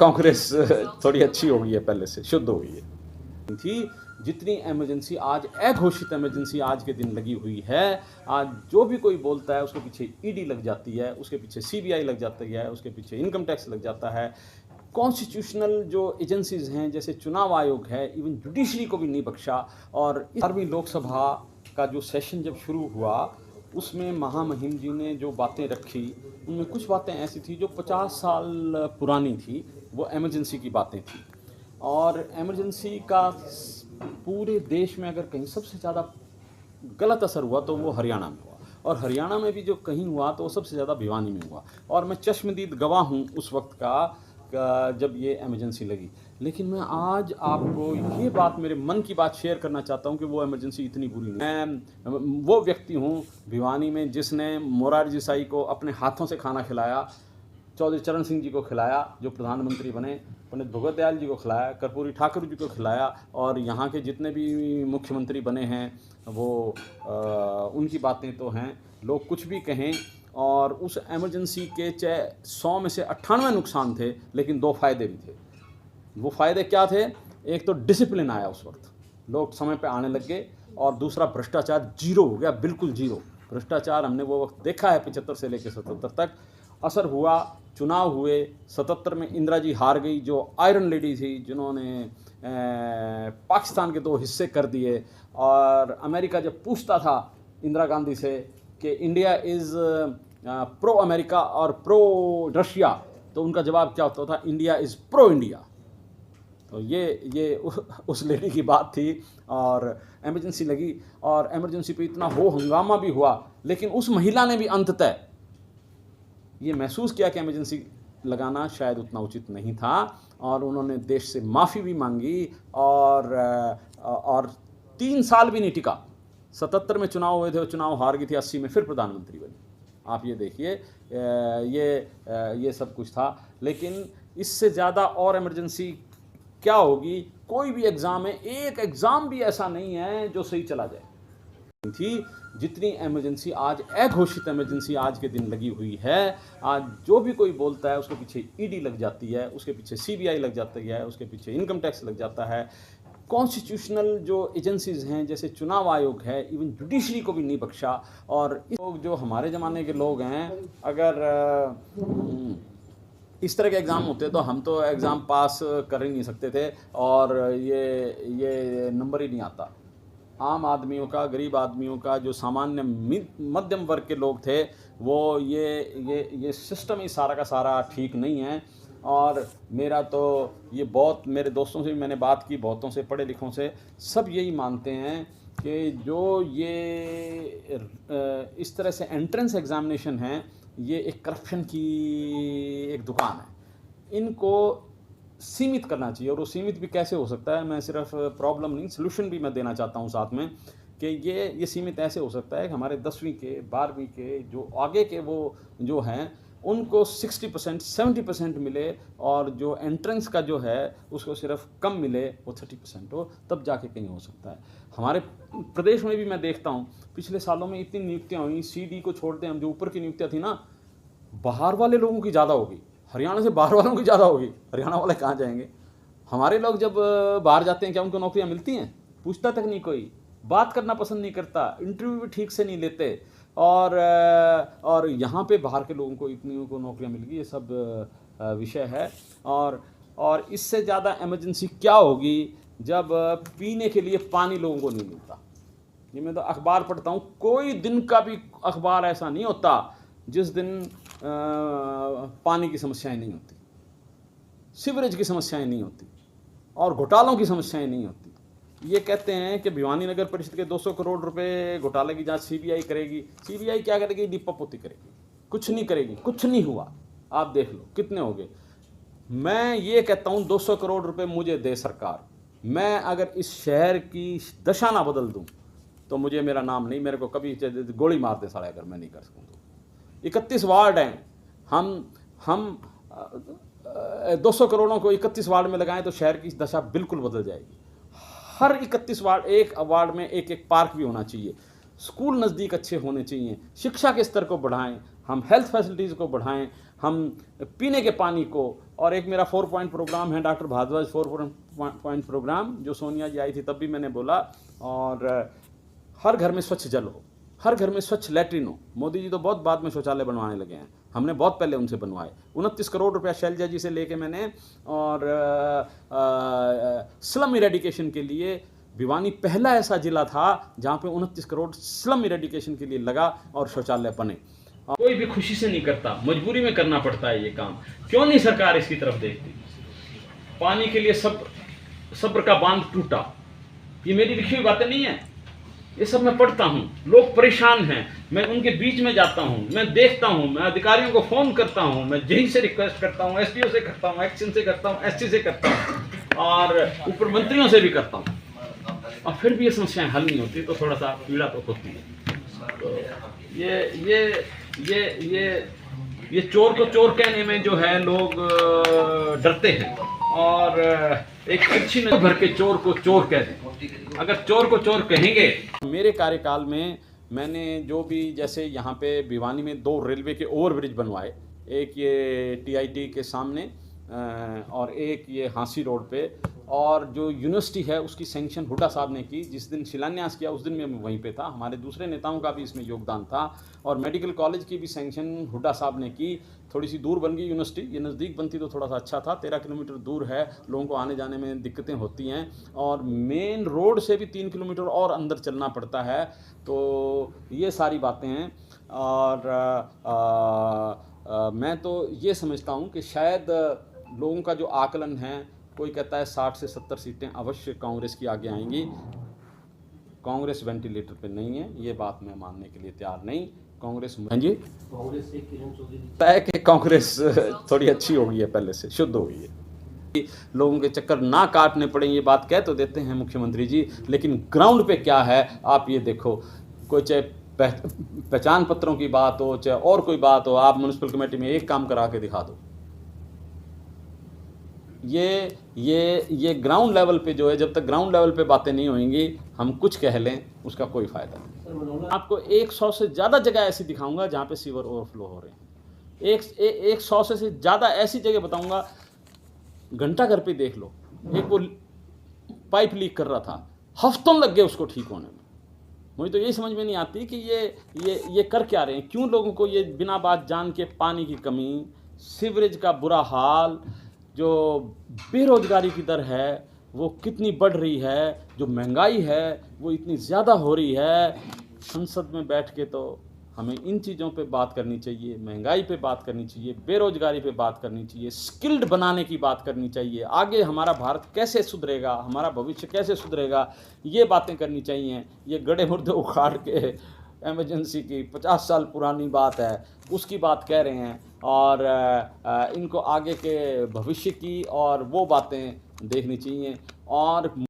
कांग्रेस थोड़ी अच्छी हो गई है, पहले से शुद्ध हो गई है थी। जितनी इमरजेंसी आज, अघोषित इमरजेंसी आज के दिन लगी हुई है, आज जो भी कोई बोलता है उसके पीछे ईडी लग जाती है, उसके पीछे सीबीआई लग जाती है, उसके पीछे इनकम टैक्स लग जाता है। कॉन्स्टिट्यूशनल जो एजेंसीज हैं जैसे चुनाव आयोग है, इवन जुडिशरी को भी नहीं बख्शा। और 12वीं लोकसभा का जो सेशन जब शुरू हुआ उसमें महामहिम जी ने जो बातें रखी, उनमें कुछ बातें ऐसी थी जो 50 साल पुरानी थी, वो इमरजेंसी की बातें थी। और इमरजेंसी का पूरे देश में अगर कहीं सबसे ज़्यादा गलत असर हुआ तो वो हरियाणा में हुआ, और हरियाणा में भी जो कहीं हुआ तो वो सबसे ज़्यादा भिवानी में हुआ। और मैं चश्मदीद गवाह हूँ उस वक्त का जब ये इमरजेंसी लगी। लेकिन मैं आज आपको ये बात, मेरे मन की बात शेयर करना चाहता हूँ कि वो इमरजेंसी इतनी बुरी नहीं। मैं वो व्यक्ति हूँ भिवानी में जिसने मोरारजी देसाई को अपने हाथों से खाना खिलाया, चौधरी चरण सिंह जी को खिलाया जो प्रधानमंत्री बने, पंडित भगवत दयाल जी को खिलाया, कर्पूरी ठाकुर जी को खिलाया, और यहाँ के जितने भी मुख्यमंत्री बने हैं वो उनकी बातें तो हैं, लोग कुछ भी कहें। और उस इमरजेंसी के चाहे 100 में से 98 नुकसान थे, लेकिन 2 फ़ायदे भी थे। वो फ़ायदे क्या थे? एक तो डिसिप्लिन आया, उस वक्त लोग समय पे आने लग गए, और दूसरा भ्रष्टाचार जीरो हो गया, बिल्कुल जीरो। भ्रष्टाचार हमने वो वक्त देखा है 75 से लेकर 77 तक। असर हुआ, चुनाव हुए, 77 में इंदिरा जी हार गई, जो आयरन लेडी थी, जिन्होंने पाकिस्तान के 2 हिस्से कर दिए। और अमेरिका जब पूछता था इंदिरा गांधी से कि इंडिया इज़ प्रो अमेरिका और प्रो रशिया, तो उनका जवाब क्या होता था? India is pro India. तो ये उस लेडी की बात थी। और इमरजेंसी लगी, और इमरजेंसी पे इतना हो हंगामा भी हुआ, लेकिन उस महिला ने भी अंततः ये महसूस किया कि इमरजेंसी लगाना शायद उतना उचित नहीं था, और उन्होंने देश से माफ़ी भी मांगी। और 3 साल भी नहीं टिका। 77 में चुनाव हुए थे, वो चुनाव हार गई थी, 80 में फिर प्रधानमंत्री बनी। आप ये देखिए, ये सब कुछ था। लेकिन इससे ज़्यादा और इमरजेंसी क्या होगी? कोई भी एग्ज़ाम है, एक एग्ज़ाम भी ऐसा नहीं है जो सही चला जाए थी। जितनी इमरजेंसी आज, अघोषित इमरजेंसी आज के दिन लगी हुई है, आज जो भी कोई बोलता है उसके पीछे ईडी लग जाती है, उसके पीछे सीबीआई लग जाती है, उसके पीछे इनकम टैक्स लग जाता है। कॉन्स्टिट्यूशनल जो एजेंसीज हैं जैसे चुनाव आयोग है, इवन जुडिशरी को भी नहीं बख्शा। और लोग जो हमारे ज़माने के लोग हैं, अगर इस तरह के एग्ज़ाम होते तो हम तो एग्ज़ाम पास कर ही नहीं सकते थे, और ये नंबर ही नहीं आता। आम आदमियों का, गरीब आदमियों का, जो सामान्य मध्यम वर्ग के लोग थे, वो ये सिस्टम ही सारा का सारा ठीक नहीं है। और मेरा तो ये बहुत, मेरे दोस्तों से भी मैंने बात की, बहुतों से, पढ़े लिखों से, सब यही मानते हैं कि जो ये इस तरह से एंट्रेंस एग्ज़ामिनेशन है, ये एक करप्शन की एक दुकान है। इनको सीमित करना चाहिए, और वो सीमित भी कैसे हो सकता है? मैं सिर्फ प्रॉब्लम नहीं, सोल्यूशन भी मैं देना चाहता हूँ साथ में, कि ये सीमित ऐसे हो सकता है कि हमारे 10वीं के, 12वीं के जो आगे के वो जो हैं, उनको 60% 70% मिले, और जो एंट्रेंस का जो है उसको सिर्फ कम मिले, वो 30% हो, तब जाके कहीं हो सकता है। हमारे प्रदेश में भी मैं देखता हूँ, पिछले सालों में इतनी नियुक्तियाँ हुई, CD को छोड़ दें हम, जो ऊपर की नियुक्तियाँ थी ना, बाहर वाले लोगों की ज़्यादा होगी, हरियाणा से बाहर वालों की ज़्यादा होगी। हरियाणा वाले कहाँ जाएंगे? हमारे लोग जब बाहर जाते हैं, क्या उनको नौकरियाँ मिलती हैं? पूछता तक नहीं कोई, बात करना पसंद नहीं करता, इंटरव्यू भी ठीक से नहीं लेते। और यहाँ पे बाहर के लोगों को इतनी को नौकरियाँ मिल गई, ये सब विषय है। और इससे ज़्यादा इमरजेंसी क्या होगी जब पीने के लिए पानी लोगों को नहीं मिलता? ये मैं तो अखबार पढ़ता हूँ, कोई दिन का भी अखबार ऐसा नहीं होता जिस दिन पानी की समस्याएं नहीं होती, सीवरेज की समस्याएं नहीं होती, और घोटालों की समस्याएं नहीं होती। ये कहते हैं कि भिवानी नगर परिषद के 200 करोड़ रुपए घोटाले की जांच सीबीआई करेगी। सीबीआई क्या करेगी? दीपापोती करेगी, कुछ नहीं करेगी। कुछ नहीं हुआ, आप देख लो कितने हो गए। मैं ये कहता हूँ 200 करोड़ रुपए मुझे दे सरकार, मैं अगर इस शहर की दशा ना बदल दूँ तो मुझे, मेरा नाम नहीं, मेरे को कभी गोली मार दे साले अगर मैं नहीं कर सकूँ तो। 31 वार्ड हैं, हम 200 करोड़ों को 31 वार्ड में लगाएं तो शहर की दशा बिल्कुल बदल जाएगी। हर 31 वार्ड, एक वार्ड में एक एक पार्क भी होना चाहिए, स्कूल नज़दीक अच्छे होने चाहिए, शिक्षा के स्तर को बढ़ाएं, हम हेल्थ फैसिलिटीज़ को बढ़ाएं, हम पीने के पानी को और एक मेरा 4 पॉइंट प्रोग्राम है, डॉक्टर भारद्वाज 4 पॉइंट प्रोग्राम, जो सोनिया जी आई थी तब भी मैंने बोला। और हर घर में स्वच्छ जल हो, हर घर में स्वच्छ लैट्रिन हो। मोदी जी तो बहुत बाद में शौचालय बनवाने लगे हैं, हमने बहुत पहले उनसे बनवाए। 29 करोड़ रुपया शैलजा जी से लेके मैंने, और स्लम इरेडिकेशन के लिए भिवानी पहला ऐसा जिला था जहाँ पे 29 करोड़ स्लम इरेडिकेशन के लिए लगा और शौचालय बने। कोई भी खुशी से नहीं करता, मजबूरी में करना पड़ता है ये काम। क्यों नहीं सरकार इसकी तरफ देखती? पानी के लिए सब्र का बांध टूटा, ये मेरी लिखी हुई बातें नहीं है, ये सब मैं पढ़ता हूँ। लोग परेशान हैं, मैं उनके बीच में जाता हूँ, मैं देखता हूँ, मैं अधिकारियों को फ़ोन करता हूँ, मैं जेई से रिक्वेस्ट करता हूँ, एसडीओ से करता हूँ, एक्शन से करता हूँ, एसटी से करता हूँ, और ऊपर मंत्रियों से भी करता हूँ, और फिर भी ये समस्याएं हल नहीं होती, तो थोड़ा सा पीड़ा तो होती है। तो ये चोर को चोर कहने में जो है लोग डरते हैं, और एक अच्छी नजर भर के चोर को चोर कह दें। अगर चोर को चोर कहेंगे, मेरे कार्यकाल में मैंने जो भी, जैसे यहाँ पे भिवानी में 2 रेलवे के ओवरब्रिज बनवाए, एक ये टीआईटी के सामने और एक ये हांसी रोड पे, और जो यूनिवर्सिटी है उसकी सैंक्शन हुड्डा साहब ने की। जिस दिन शिलान्यास किया उस दिन मैं वहीं पे था, हमारे दूसरे नेताओं का भी इसमें योगदान था। और मेडिकल कॉलेज की भी सैंक्शन हुड्डा साहब ने की। थोड़ी सी दूर बन गई यूनिवर्सिटी, ये नज़दीक बनती तो थोड़ा सा अच्छा था। 13 किलोमीटर दूर है, लोगों को आने जाने में दिक्कतें होती हैं, और मेन रोड से भी 3 किलोमीटर और अंदर चलना पड़ता है। तो ये सारी बातें हैं, और मैं तो ये समझता हूँ कि शायद लोगों का जो आकलन है, कोई कहता है 60 से 70 सीटें अवश्य कांग्रेस की आगे आएंगी। कांग्रेस वेंटिलेटर पे नहीं है, ये बात मैं मानने के लिए तैयार नहीं। कांग्रेस, हाँ जी, कांग्रेस से किरण चौधरी तय कि कांग्रेस थोड़ी अच्छी हो गई है, पहले से शुद्ध हो गई है। लोगों के चक्कर ना काटने पड़े, ये बात कह तो देते हैं मुख्यमंत्री जी, लेकिन ग्राउंड पे क्या है आप ये देखो। कोई चाहे पहचान पत्रों की बात हो, चाहे और कोई बात हो, आप म्यूनसिपल कमेटी में एक काम करा के दिखा दो। ये ग्राउंड लेवल पे जो है, जब तक ग्राउंड लेवल पे बातें नहीं होंगी, हम कुछ कह लें उसका कोई फ़ायदा नहीं। आपको 100 से ज़्यादा जगह ऐसी दिखाऊंगा जहाँ पे सीवर ओवरफ्लो हो रहे हैं। 100 से ज़्यादा ऐसी जगह बताऊंगा। घंटाघर पे देख लो, एक वो पाइप लीक कर रहा था, हफ्तों लग गए उसको ठीक होने में। मुझे तो यही समझ में नहीं आती कि ये कर क्या रहे हैं, क्यों लोगों को ये बिना बात जान के पानी की कमी, सीवरेज का बुरा हाल, जो बेरोजगारी की दर है वो कितनी बढ़ रही है, जो महंगाई है वो इतनी ज़्यादा हो रही है। संसद में बैठ के तो हमें इन चीज़ों पे बात करनी चाहिए, महंगाई पे बात करनी चाहिए, बेरोजगारी पे बात करनी चाहिए, स्किल्ड बनाने की बात करनी चाहिए। आगे हमारा भारत कैसे सुधरेगा, हमारा भविष्य कैसे सुधरेगा, ये बातें करनी चाहिए। ये गड़े मुर्दे उखाड़ के एमरजेंसी की 50 साल पुरानी बात है, उसकी बात कह रहे हैं, और इनको आगे के भविष्य की और वो बातें देखनी चाहिए। और